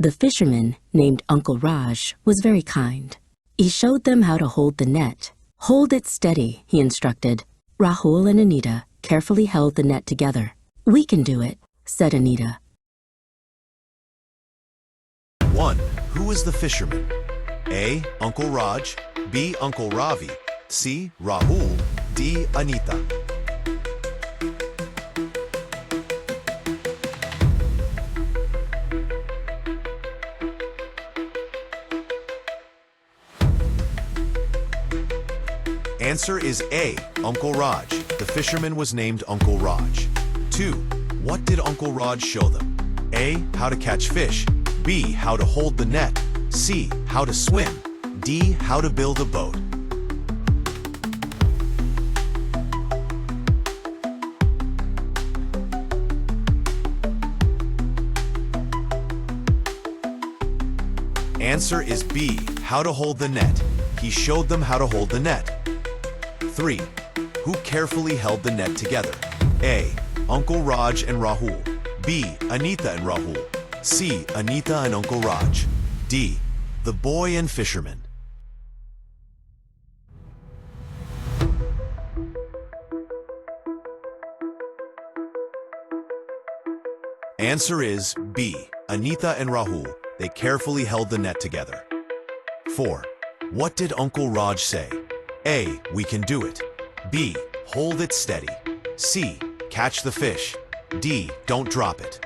The fisherman, named Uncle Raj, was very kind. He showed them how to hold the net. "Hold it steady," he instructed. Rahul and Anita carefully held the net together. "We can do it," said Anita. 1. Who is the fisherman? A. Uncle Raj, B. Uncle Ravi, C. Rahul, D. Anita. Answer is A. Uncle Raj. The fisherman was named Uncle Raj. 2. What did Uncle Raj show them? A. How to catch fish, B. How to hold the net, C. How to swim, D. How to build a boat. Answer is B. How to hold the net. He showed them how to hold the net. 3. Who carefully held the net together? A. Uncle Raj and Rahul, B. Anita and Rahul, C. Anita and Uncle Raj, D. The boy and fisherman. Answer is B. Anita and Rahul. They carefully held the net together. 4. What did Uncle Raj say? A. We can do it. B. Hold it steady. C. Catch the fish. D. Don't drop it.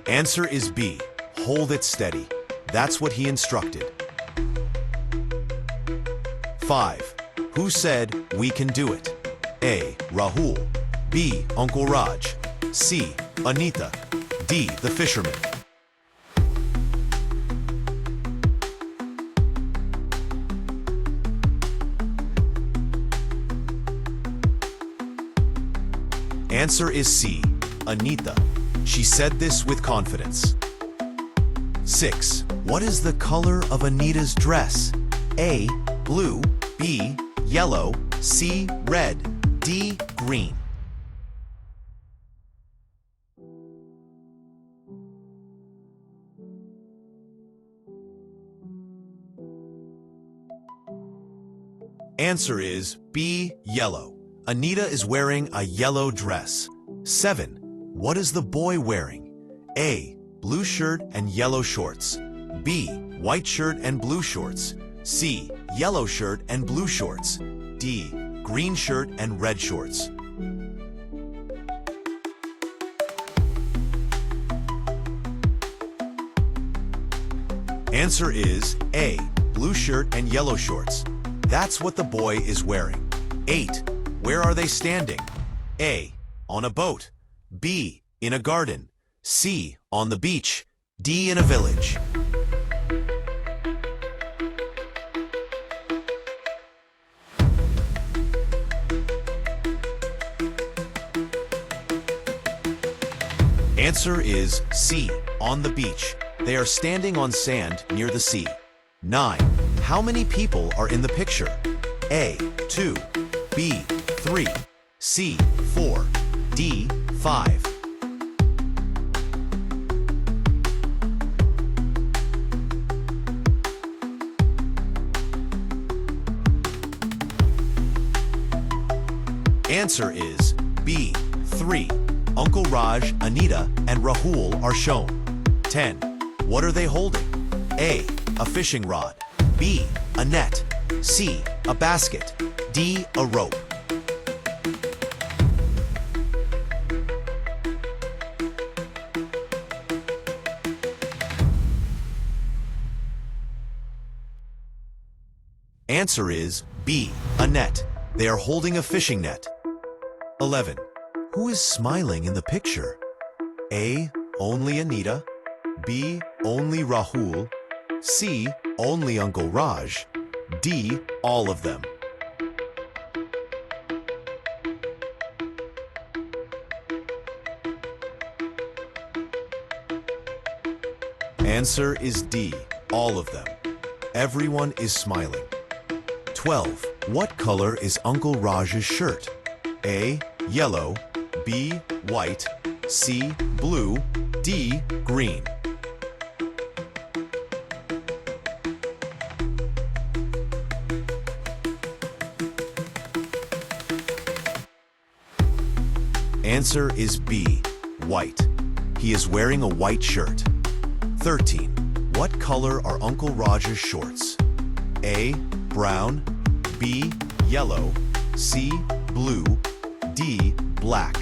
Answer is B. Hold it steady. That's what he instructed. 5. Who said, "We can do it"? A. Rahul, B. Uncle Raj, C. Anita, D. The fisherman. Answer is C. Anita. She said this with confidence. 6. What is the color of Anita's dress? A. Blue, B. Yellow, C. Red, D. Green. Answer is B. Yellow. Anita is wearing a yellow dress. 7. What is the boy wearing? A. Blue shirt and yellow shorts, B. White shirt and blue shorts, C. Yellow shirt and blue shorts, D. Green shirt and red shorts. Answer is A. Blue shirt and yellow shorts. That's what the boy is wearing. 8. Where are they standing? A. On a boat, B. In a garden, C. On the beach, D. In a village. Answer is C. On the beach. They are standing on sand near the sea. 9. How many people are in the picture? A. 2, B. 3, C. 4, D. 5. Answer is B. 3. Uncle Raj, Anita, and Rahul are shown. 10. What are they holding? A. A fishing rod, B. A net, C. A basket, D. A rope. Answer is B. A net. They are holding a fishing net. 11. Who is smiling in the picture? A. Only Anita, B. Only Rahul, C. Only Uncle Raj, D. All of them. Answer is D. All of them. Everyone is smiling. 12. What color is Uncle Raj's shirt? A. Yellow, B. White, C. Blue, D. Green. Answer is B. White. He is wearing a white shirt. 13. What color are Uncle Raj's shorts? A. Brown, B. Yellow, C. Blue, D. Black.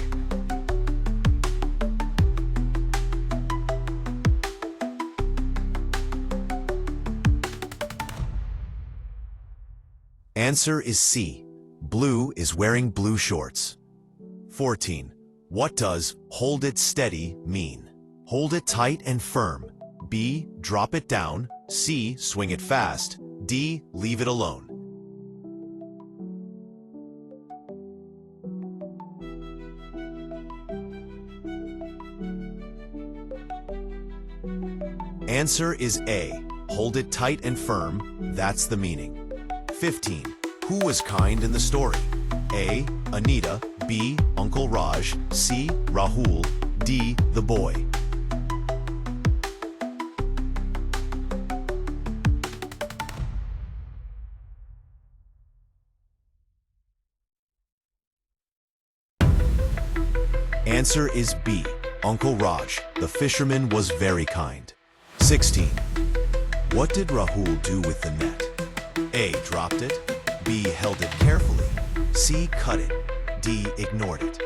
Answer is C. Blue is wearing blue shorts. 14. What does hold it steady mean? Hold it tight and firm. B. Drop it down. C. Swing it fast. D. Leave it alone. Answer is A. Hold it tight and firm. That's the meaning. 15. Who was kind in the story? A. Anita, B. Uncle Raj, C. Rahul, D. The boy. Answer is B. Uncle Raj, the fisherman, was very kind. 16. What did Rahul do with the net? A. Dropped it, B. Held it carefully, C. Cut it, D. Ignored it.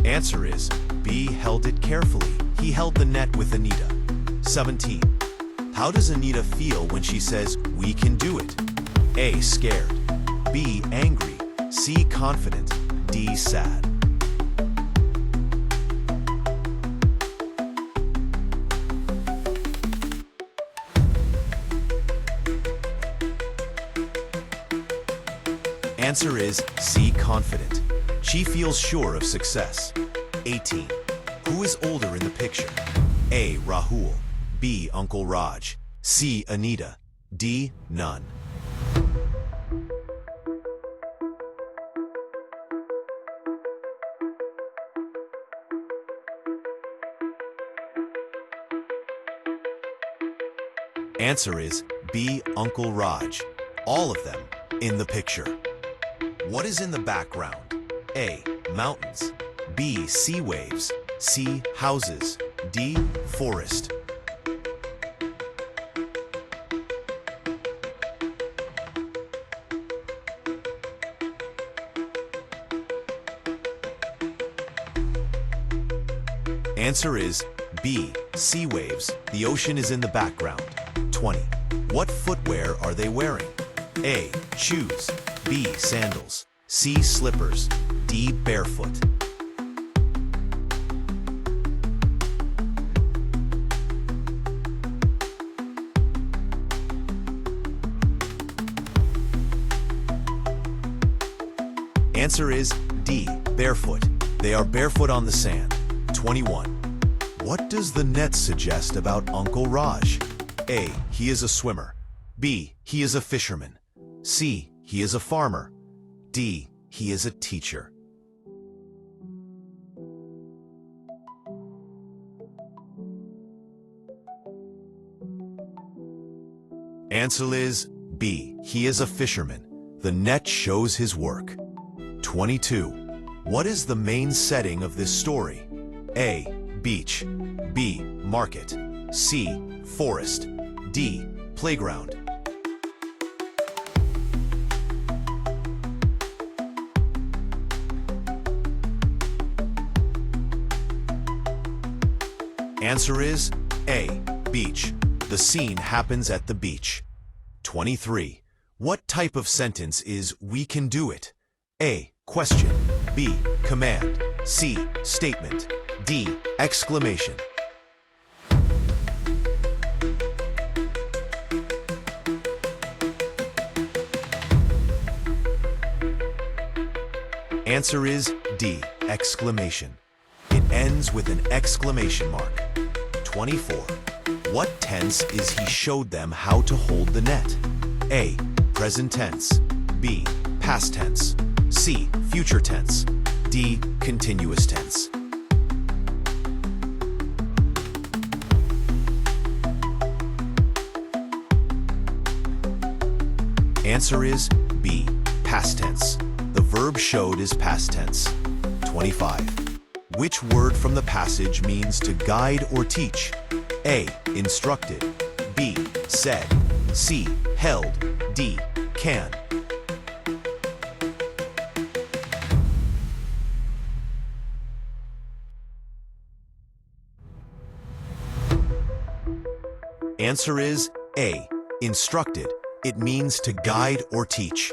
Answer is B. Held it carefully. He held the net with Anita. 17. How does Anita feel when she says, "We can do it"? A. Scared, B. Angry, C. Confident, D. Sad. Answer is C. Confident. She feels sure of success. 18. Who is older in the picture? A. Rahul, B. Uncle Raj, C. Anita, D. None. Answer is B. Uncle Raj. All of them in the picture. What is in the background? A. Mountains, B. Sea waves, C. Houses, D. Forest. Answer is B. Sea waves. The ocean is in the background. 20. What footwear are they wearing? A. Shoes, B. Sandals, C. Slippers, D. Barefoot. Answer is D. Barefoot. They are barefoot on the sand. 21. What does the net suggest about Uncle Raj? A. He is a swimmer, B. He is a fisherman, C. He is a farmer, D. He is a teacher. Answer is B. He is a fisherman. The net shows his work. 22. What is the main setting of this story? A. Beach, B. Market, C. Forest, D. Playground. Answer is A. Beach. The scene happens at the beach. 23. What type of sentence is "we can do it"? A. Question, B. Command, C. Statement, D. Exclamation. Answer is D. exclamation. It ends with an exclamation mark. 24. What tense is he showed them how to hold the net? A. Present tense. B. Past tense. C. Future tense. D. Continuous tense. Answer is B. Past tense. The verb showed is past tense. 25. Which word from the passage means to guide or teach? A. Instructed. B. Said. C. Held. D. Can. Answer is A. Instructed. It means to guide or teach.